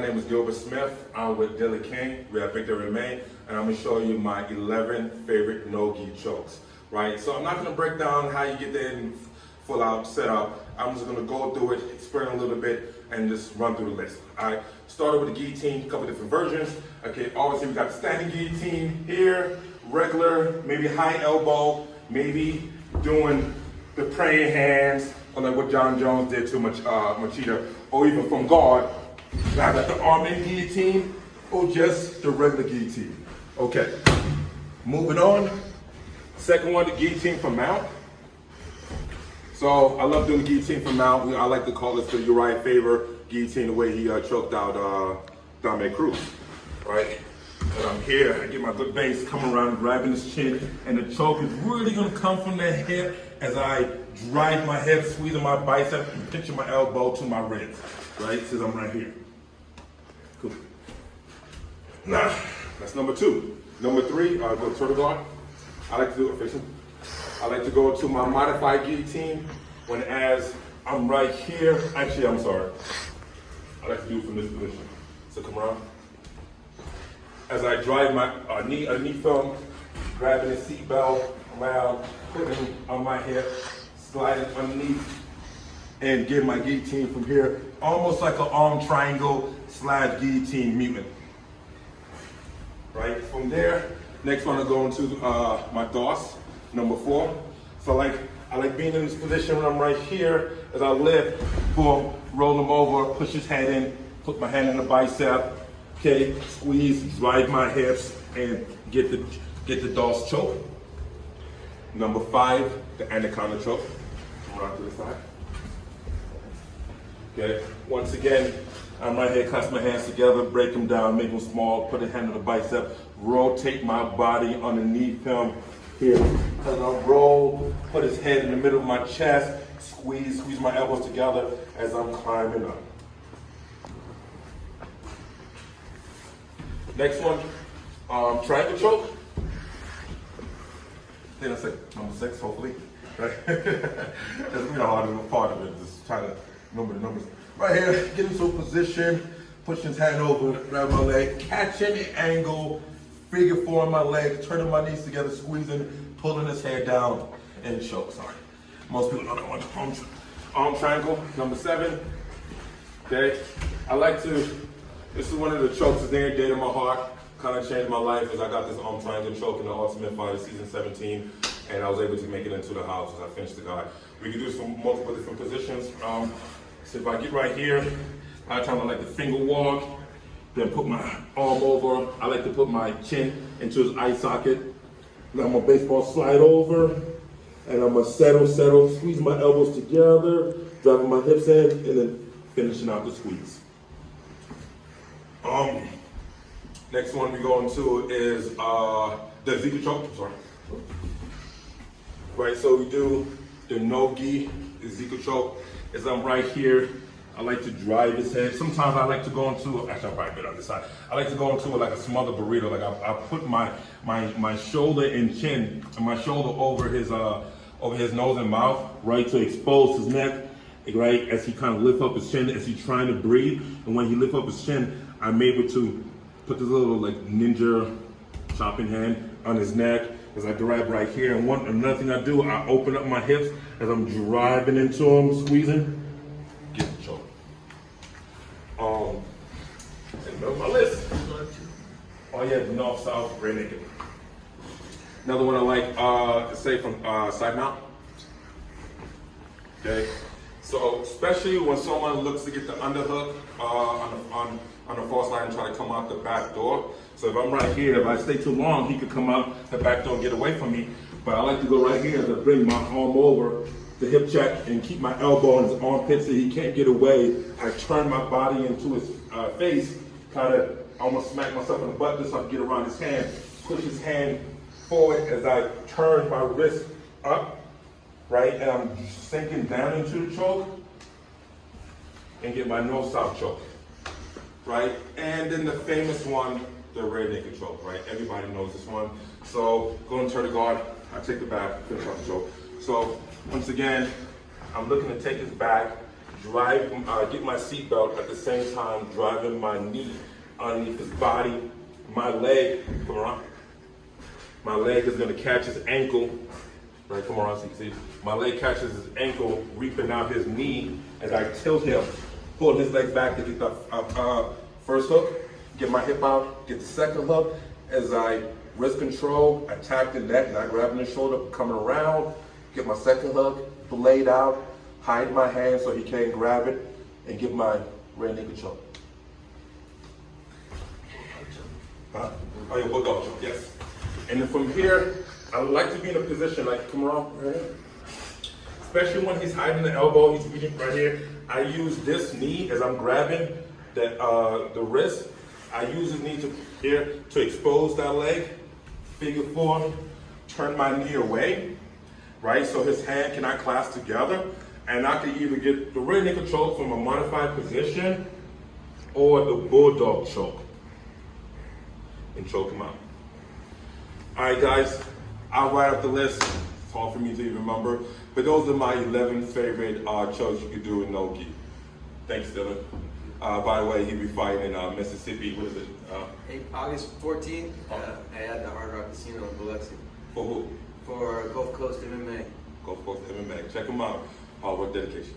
name is Gilbert Smith. I'm with Dilly King. We have Victor Remain, and I'm going to show you my 11 favorite no-gi chokes. Right? So I'm not going to break down how you get there in full out setup. I'm just going to go through it, explain a little bit, and just run through the list. Alright? Started with the guillotine, a couple different versions. Okay, obviously we got the standing guillotine here, regular, maybe high elbow, maybe doing the praying hands, or like what John Jones did to Machida, or even from guard. I got the arm guillotine, or just the regular guillotine. Okay, moving on. Second one, the guillotine from mount. So I love doing the guillotine from mount. I like to call this the Uriah Faber guillotine, the way he choked out Dame Cruz, right? And I'm here, I get my good base, come around, grabbing his chin, and the choke is really gonna come from the hip as I drive my hip, squeezing my bicep, and pinching my elbow to my ribs, right? Since I'm right here. Cool. Now, that's number two. Number three, go turtle guard. I like to do it facing. I like to go to my modified guillotine when as I'm right here. Actually, I'm sorry. I like to do it from this position. So come around. As I drive my knee film, grabbing the seat belt around, putting on my hip, sliding underneath, and get my guillotine from here, almost like an arm triangle / guillotine mutant. Right from there, next one I go into my Darce, number 4. So I like being in this position when I'm right here, as I lift, boom, roll him over, push his head in, put my hand in the bicep, okay, squeeze, drive my hips, and get the Darce choke. Number 5, the Anaconda Choke. Come around to the side. Okay, once again, I'm right here, clasp my hands together, break them down, make them small, put a hand on the bicep, rotate my body underneath him here. As I roll, put his head in the middle of my chest, squeeze my elbows together as I'm climbing up. Next one, triangle choke. I think that's number 6, hopefully. Right? That's the hardest part of it, just trying to remember the numbers. Right here, get into a position, pushing his hand over, grab my leg, catching the angle, figure 4 on my leg, turning my knees together, squeezing, pulling his head down, and choke, sorry. Most people know that one. Arm triangle, number 7. Okay, I like to, this is one of the chokes that's near and dear to my heart. Kind of changed my life as I got this arm triangle choke in the Ultimate Fighter season 17, and I was able to make it into the house as I finished the guy. We can do some multiple different positions. So if I get right here, a lot of times I like to finger walk, then put my arm over. I like to put my chin into his eye socket. Then I'm gonna baseball slide over, and I'm gonna settle, squeeze my elbows together, driving my hips in, and then finishing out the squeeze. Next one we go into is the Ezekiel choke. Sorry. Right, so we do the NoGi Ezekiel choke. As I'm right here, I like to drive his head. Sometimes I like to go into, actually I'll probably put it on this side. I like to go into like a smothered burrito. Like I put my shoulder and chin, and my shoulder over his nose and mouth, right, to expose his neck, right, as he kind of lift up his chin, as he's trying to breathe. And when he lift up his chin, I'm able to put this little like ninja chopping hand on his neck as I grab right here. And another thing I do, I open up my hips as I'm driving into him, squeezing, get the choke. And on my list. Oh yeah, the north, south, rear naked. Another one I like to say from side mount. Okay, so especially when someone looks to get the underhook on the false line and try to come out the back door. So if I'm right here, if I stay too long, he could come out the back door and get away from me. But I like to go right here to bring my arm over the hip check and keep my elbow on his armpit so he can't get away. I turn my body into his face, kind of almost smack myself in the butt just so I can get around his hand, push his hand forward as I turn my wrist up, right? And I'm sinking down into the choke and get my north-south choke, right? And then the famous one, the rear naked choke, right? Everybody knows this one. So go into the guard, I take the back, finish off the choke. So once again, I'm looking to take his back, get my seatbelt at the same time, driving my knee underneath his body. My leg, come around. My leg is gonna catch his ankle. Right, come around so you can see. My leg catches his ankle, reaping out his knee as I tilt him, pull his leg back to get the first hook, get my hip out, get the second hook. As I wrist control, attack the neck, not grabbing the shoulder, coming around, get my second hook, blade out, hide my hand so he can't grab it, and get my rear naked choke. Huh? Oh, yeah, Bulldog choke, yes. And then from here, I like to be in a position like, come around, right here. Especially when he's hiding the elbow, he's reaching right here. I use this knee as I'm grabbing the wrist. I use his knee to expose that leg, figure four, turn my knee away, right? So his hand cannot clasp together. And I can either get the rear naked choke from a modified position or the Bulldog choke and choke him out. All right, guys, I'll write up the list. It's hard for me to even remember, but those are my 11 favorite chokes you could do in NoGi. Thanks, Dylan. By the way, he'll be fighting in Mississippi. What is it? August 14th at the Hard Rock Casino in Biloxi. For who? For Gulf Coast MMA. Gulf Coast MMA. Check him out. Hard work, dedication.